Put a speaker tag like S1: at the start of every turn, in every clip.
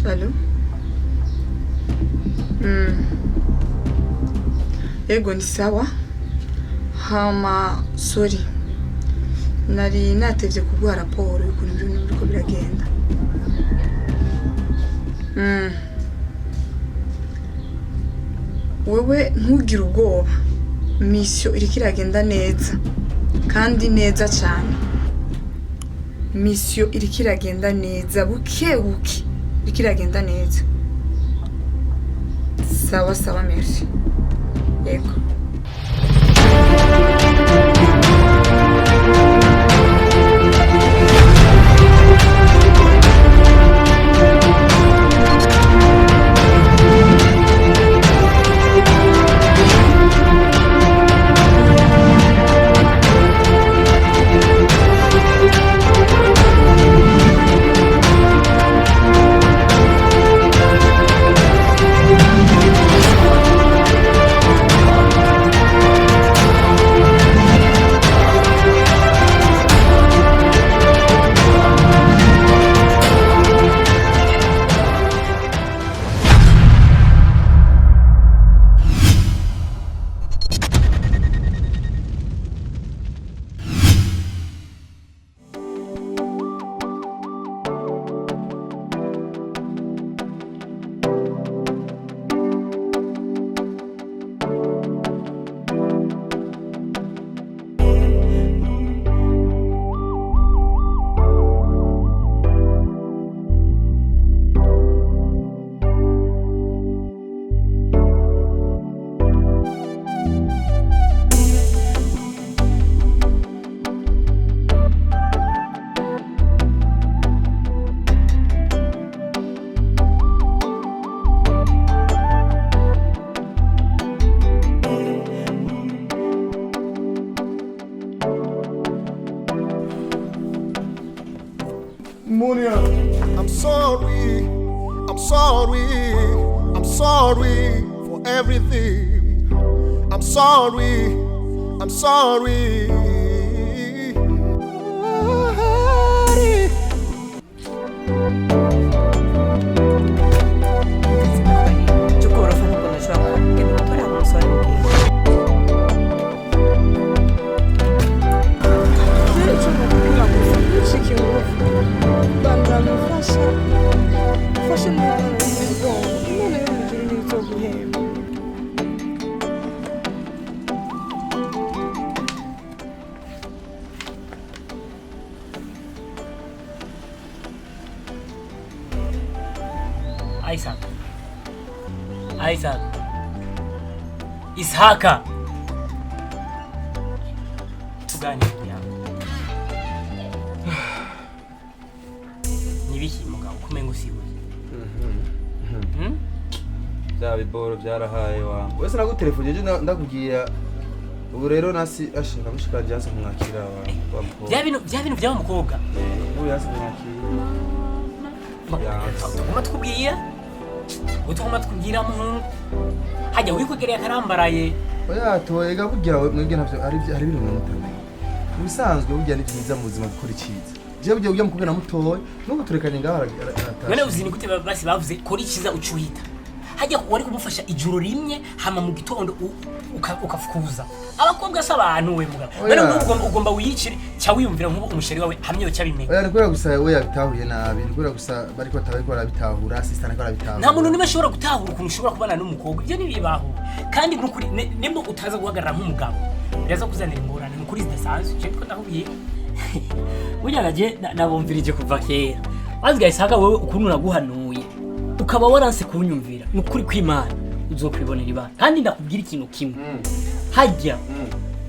S1: Allô? Ego ni sawa. Hama sorry. Nari natevye kuguha raporo y'ukuntu ibintu biriko biragenda. Wewe ntugire ubwoba. Mission iriko iragenda neza. Kandi neza cyane. Mission iriko iragenda neza buke buke. Iriko iragenda neza. Sawa sawa, merci. Yego.
S2: I'm sorry for everything. I'm sorry.
S3: Isaac. Ishaka. Tugani ya. Nibiki mugabo kumengo siwe.
S4: Bya biboro byarahaye wa. Wese nagutelefone je ndakugira. Ubu rero nasi ashaka mushikanje yasa kumwakira wa mukobwa.
S3: Bya bintu bya mukobwa.
S4: Ubu yasa kumwakira.
S3: Umatubwiye? Utuma twugira mu hajya uri kugerera karambaraye.
S4: Oya toyega kugira mwebwe ntavyo ari biri mu mutwe. Mubisanzwe burya ni byiza mu buzima gukora iciza. Je burya ujya mukobwa na mutoye nuko turekanye ngaho arata.
S3: None uzini gute basi bavuze kora iciza ucuhita. Hajya wari kumufasha ijuru rimwe hama mu gitondo ukafukuza. Abakobwa s'abantu we mugabo. None ugomba wiyicire cya wiyumvira nk'ubu umusheri wawe hamye cyabimenya.
S4: Oya nikora gusa we yabitahuye nabi. Nikora gusa bariko tabariko barabitahura assistant ariko arabitahura.
S3: Nta muntu nimwe ashobora gutahura ukuntu ushobora kubana n'umukobwa. Ibyo nibibaho. Kandi n'ukuri nimba utaza guhagarara nk'umugabo. Biraza kuzanira ingorane n'ukuri zidasanzwe. Cyo ndahubiye. Bunyagaje nabumvirije kuva kera. Bazgaye saka wewe ukuntu naguhanuye. Ukaba waranse kunyumvira. N'ukuri kw'Imana uzokwibonera ibana. Kandi ndakubwira ikintu kimwe. Hajya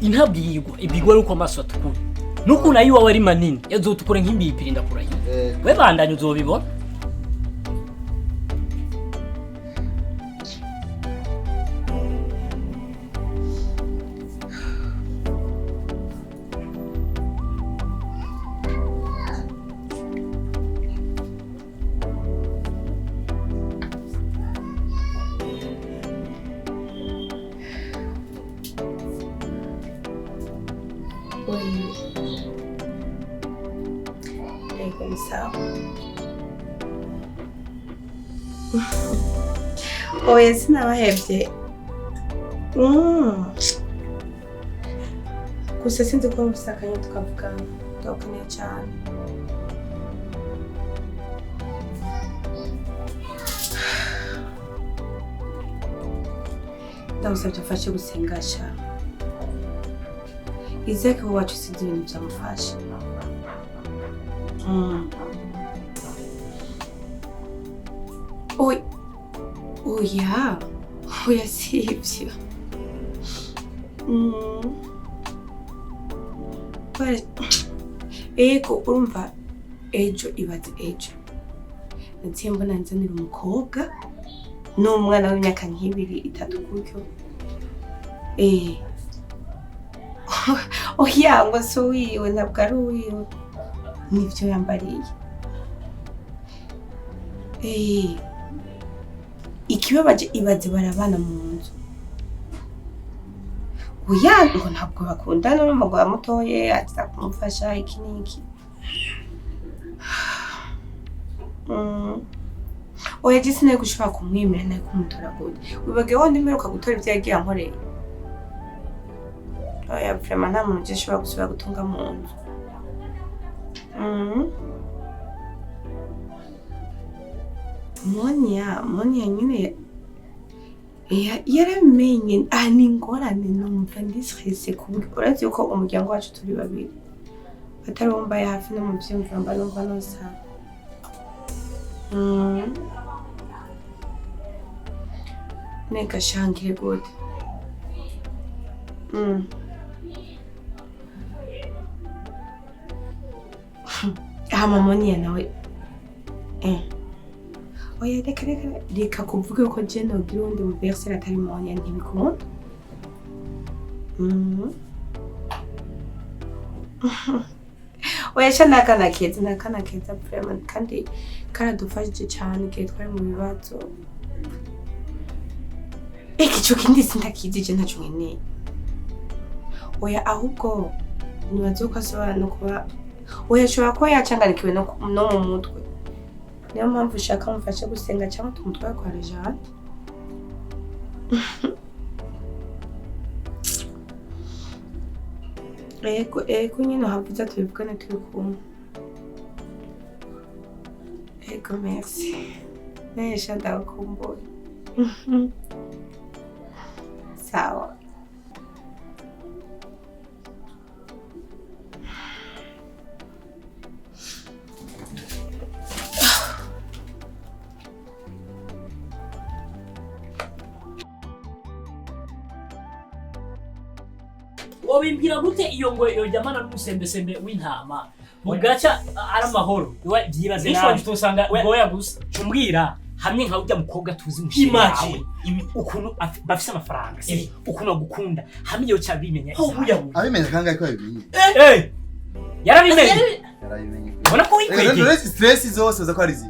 S3: intabwirwa ibigwa nuko amaso atukura. Nuko nayo wawe ari manini yazotukura nk'imbipiri ndakurahiye. We bandanye uzobibona.
S1: Sawa.
S5: Oya sinabahevye. Gusa sinzi ko musakanye tukavugana. Ndakeneye cyane. Ndagusabye ufashe gusengasha. Izeke wacu sinzi ibintu byamufashe. Oya si ibyo. Ego urumva ejo ibaze ejo. Nagiye mbona nzanira umukobwa n'umwana w'imyaka nk'ibiri itatu gutyo. Oya ngo si uwiwe ntabwo ari uwiwe. Nibyo yambariye. Ikibabaje ibaze barabana mu nzu. Oya ngo ntabwo bakundana n'umugabo mutoye aza kumufasha iki n'iki. Oya gisi nayo gushobora kumwemera nayo kumutora gute. Wibage wondi mperuka gutora ibyo yagiye ankoreye. Oya vraiment nta muntu ushobora gusubira gutunga mu nzu. Monia nyine yaramenye ni ingorane numva ndisirese kuburyo uretse yuko umuryango wacu turi babiri atari wumbaye hafi no mu byumviro mba numva nosa. Neka shangire gute. Monia nawe oya reka kuvuga ko je nogira undi mu verse atari Monia ntibikunda. Oya shana kana keza vraiment kandi karadufashije cyane igihe twari mu bibazo. Ico kindi sindakizije ntaco nkeneye. Oya ahubwo nibaze ko asobana no kuba oya ashobora kuba yacanganikiwe no mu mutwe. Niyo mpamvu ushaka mufashe gusenga cyangwa tumutwaye kwa Rejane. Ego nyine havuze tubivugane turi kumwe. Ego merci. Nesha ndakumbuye. Sawa.
S3: Wobimbwira gute iyo ngo yojyamana n'umusembesembe w'intama mugaca ari amahoro byibaze nawe tutosanga goya gusa cumbwira hamwe nka ujya mukobwa tuzi mushimaje ukuntu bafise amafaranga ukuntu agukunda hamwe yo cyabimenya
S4: abimenya kangahe ko abimenye
S3: yarabimenye ubona ko
S4: wikwegeye rero stress zose za ko ari zi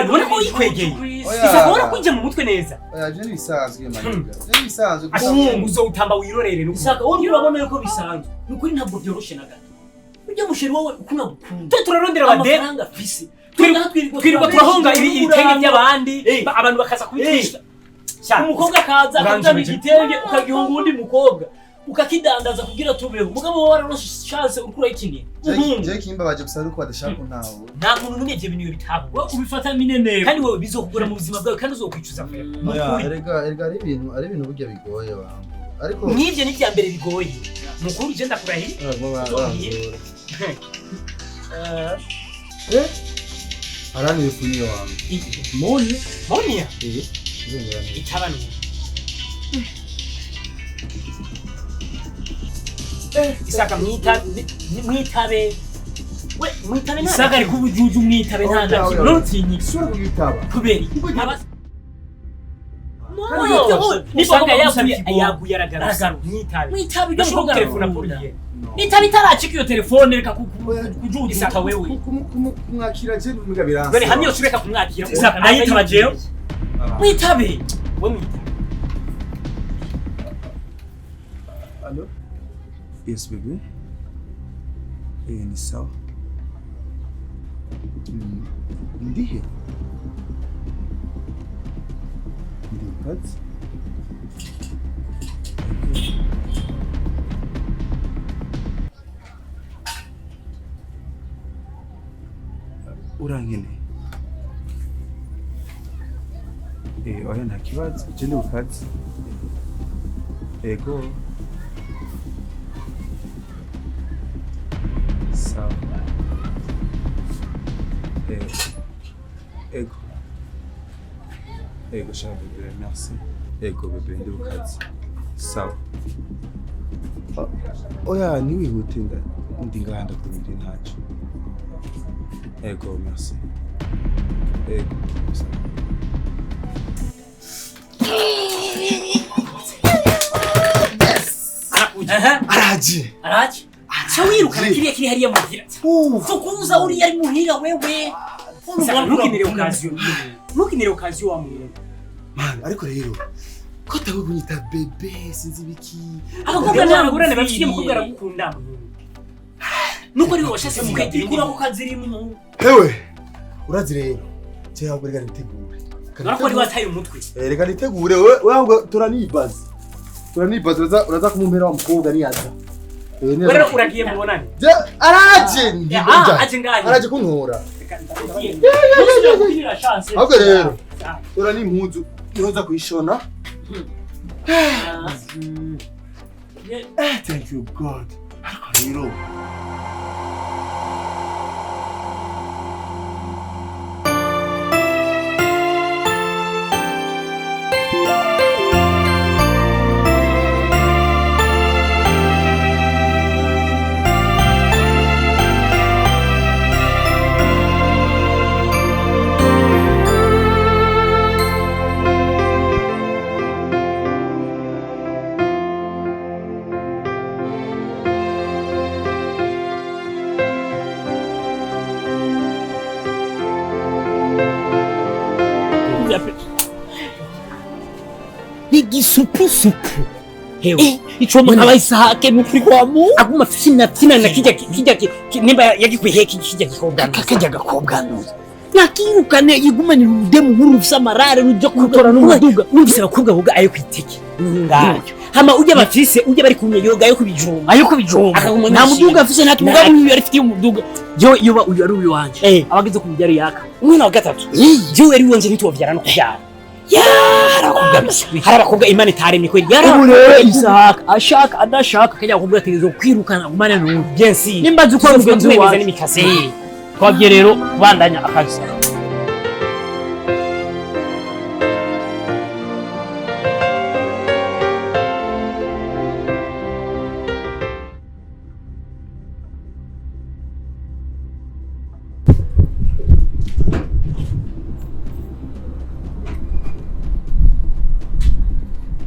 S3: ubona ko wikwegeye isabora kwinjira mu mutwe neza
S4: je nibisanzwe maniga nibisanzwe
S3: uzo utamba wirorere n'usaka wowe urabona yuko bisanzwe nukuri ntabwo byoroshe na gato ujya musheri wowe ukuntu agukunda turarondera amafaranga afise twirirwa turahonga ibitenge by'abandi abantu bakaza kubitwisha umukobwa akaza akazana igitenge ukagihonga undi mukobwa ukakidandaza kugira tubeho mugabo wowe wararoshe chance ukura ikintu
S4: je kimbabaje gusa ruko badashaka ntawo
S3: nta muntu numye je bintu bitaho wowe ubifata minene kandi wowe bizokugura mu buzima bwawe kandi uzokwicuza vuba
S4: erega ari ibintu burya bigoye bantu ariko
S3: nivyo ni bya mbere bigoye mukuru je ndakurahi
S4: arani fuyo wangu
S3: Monia itabanu Isaka mwitabe we mwitabe nani Isaka ari kubujuju mwitabe ntanda notinyi
S4: sura kuyitaba
S3: kuberi Nisanga yaguye aragaragara mwitabe byo ko telefone poliye Nitabi tarachika iyo telefone reka kujuja Isaka wewe
S4: kumwakira je mugabiransa
S3: Bene hamye ushobeka kumwakira Isaka ayitaba jeyo mwitabe we mwitabe
S6: Allo Yes baby ni sawa Ndihe kazi. Urankene. Oya nta kibazo, je ndi ku kazi. Ego. Sawa. Ego. Ego shaka bébé, merci. Ego bébé ndi ku kazi. Sawa. Oya niwihute ndi ngahanda kubindi ntaco. Ego merci. Ego. Sawa.
S4: Araje.
S3: Cha wirukana kiri hariya muhira. Fukuza uri yari muhira wewe. Ntukinire okaziyo wa muntu.
S4: Man, ariko rero ko tawe kunyita bebe sinzi biki.
S3: Abakobwa n'abagore bafite umukobwa aragukunda. Nuko ari washase mukegera ikura ku kazi rimwe.
S4: Hewe. Urazi rero. Je ahubwo reka nitegure.
S3: Ariko ari wataye umutwe.
S4: Reka nitegure we ahubwo turanibaza. Uraza kumumpera wa mukobwa niyaza.
S3: Wewe uragiye mubonane.
S4: Araje. Araje kuntora. Ahubwo rero. Urani impuzu ihoza kuyishona. Thank you God. Ariko rero.
S3: Igisupusupu hewe ico mwana abayisahake nukuri kwa mu aguma fina na kijya nimba yagikwihe kijya gikobwa kakajya gakobwa nakirukane igumanye urudemu nkuru rusamarare rujyo kutora n'umuduga numvise abakobwa buga ayo kwiteke ngayo hama ujya bafise ujya bari kumye yoga ayo kubijuma nta muduga afise natumuga uyu yari fitiye umuduga yo yoba uyu ari uyu wanje abagize ku bijyari yaka umwe na gatatu je ari wonje nitwovyara no kubyara harakobwa Imana itaremye kweli
S4: yarabure
S3: Isahaka ashaka adashaka kajya kubwira tegezo kwirukana umane n'ugenzi nimba zuko mugenzi wawe n'imikase twabye rero bandanya akazi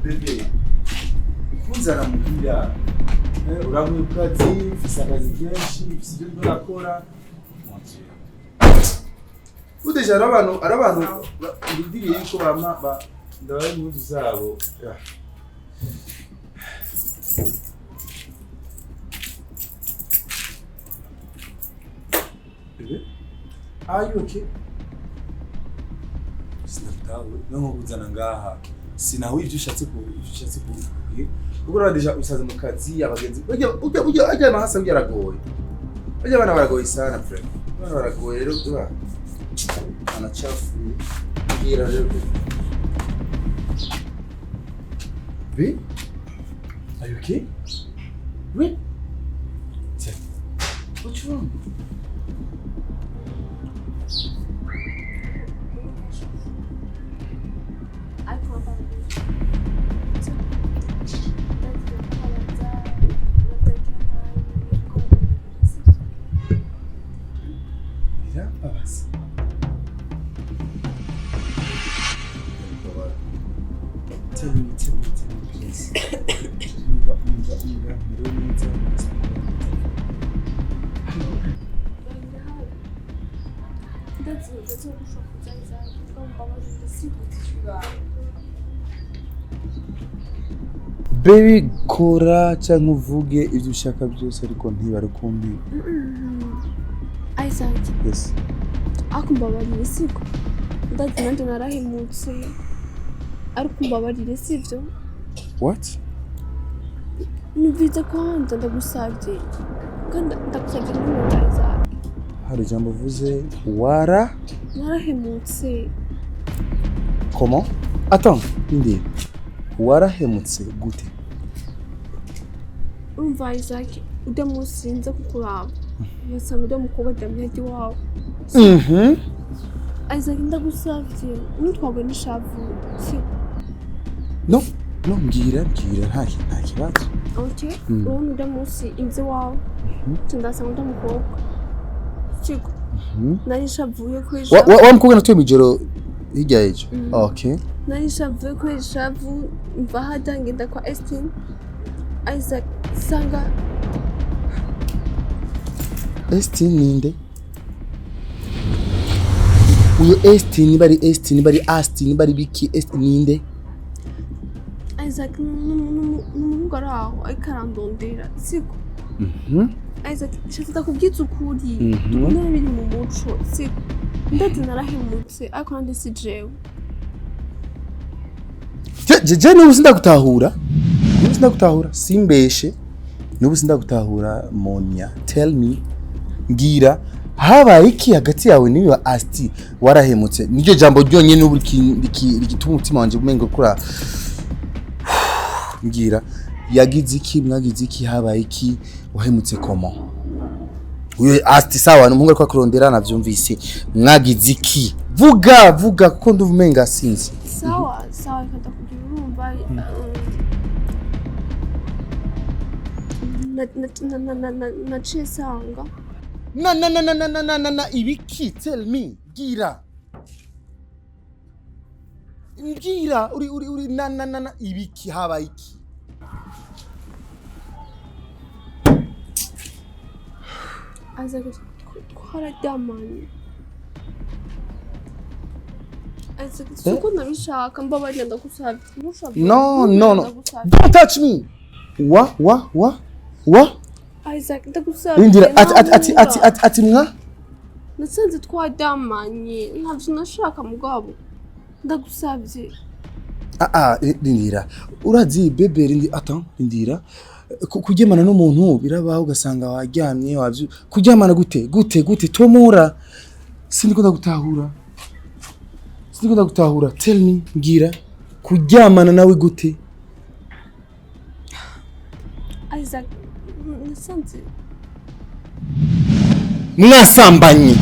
S6: Bebe, kuzana muhira uramwiye ufise akazi kenshi ufise ibyo urakora udeje ari abantu bindiriye ko ndabaye impuzu zabo Bebe, are you okay? Sinatawe no kuzana ngaha sinawe ivyo ushatse kuvuga kuko uradeja usaza mu kazi abagenzi ujya ajya mahasa byaragoye ajya bana baragoye sana friend bana baragoye rero kuba anachafu ngira rero Be? Are you okay? Wait. What's wrong? Tell me, please. Baby, kora cyangwa uvuge ibyo ushaka byose ariko ntibari kumbi.
S7: Isaac.
S6: Yes.
S7: Akumbabarira siko. Ndagira ndo narahimutse. ariko umbabarire sivyo
S6: What?
S7: numvise ko hanze ndagusavye kandi ndagusavye n'umuraza
S6: Hari ijambo uvuze wara
S7: narahemutse
S6: Comment? Attends, indi. Warahemutse gute?
S7: umva Isaac udamusinze kukuraba yasanga udamukobwa damyadi wawe Isaac ndagusavye nutwagwe n'ishavu
S6: No, mbwira nta kibazo.
S7: Okay, urabona udamusi inze wawe tundasanga udamukobwa Chico nari shavuye ko ejo
S6: Wa mukobwa natuye mijoro hirya y'ejo. Okay.
S7: nari shavuye ko ejo mva hadangenda kwa Estin Isaac sanga
S6: Estin ninde? Uyo Estin bari Astin bari biki Estin ninde?
S7: Isaac n'umuhungu ari aho ariko arandondera siko Isaac shafita kubwitsa ukuri tubonera biri mu muco siko ndati narahemutse ariko nande si jewe
S6: Je n'ubu sindagutahura simbeshe n'ubu sindagutahura Monia tell me ngira habaye iki hagati yawe n'iyo Asti warahemutse niryo jambo ryonyene n'ubu rigituma umutima wanje umengo kura ngira yagize iki habaye iki wahemutse comment uyo Asti sawa n'umuhungu ariko akurondera navyumvise mwagize iki vuga kuko nduvumenga sinzi
S7: sawa katakugira urumva naciye sanga
S6: na ibiki tell me gira uri na ibiki habaye iki
S7: Isaac twararyamanye Isaac suko nabishaka mbabarira ndagusabye
S6: no don't touch me wa
S7: Isaac ndagusabye
S6: Indira ati mwa
S7: nasanze twaryamanye ntabyo nashaka mugabo ndagusabye
S6: Indira urazi bebe Indira kuryamana n'umuntu birabaho ugasanga waryamye wavyo kuryamana gute tomora sindikunda gutahura tell me ngira kuryamana nawe gute
S7: Isaac nasanze
S6: mwasambanye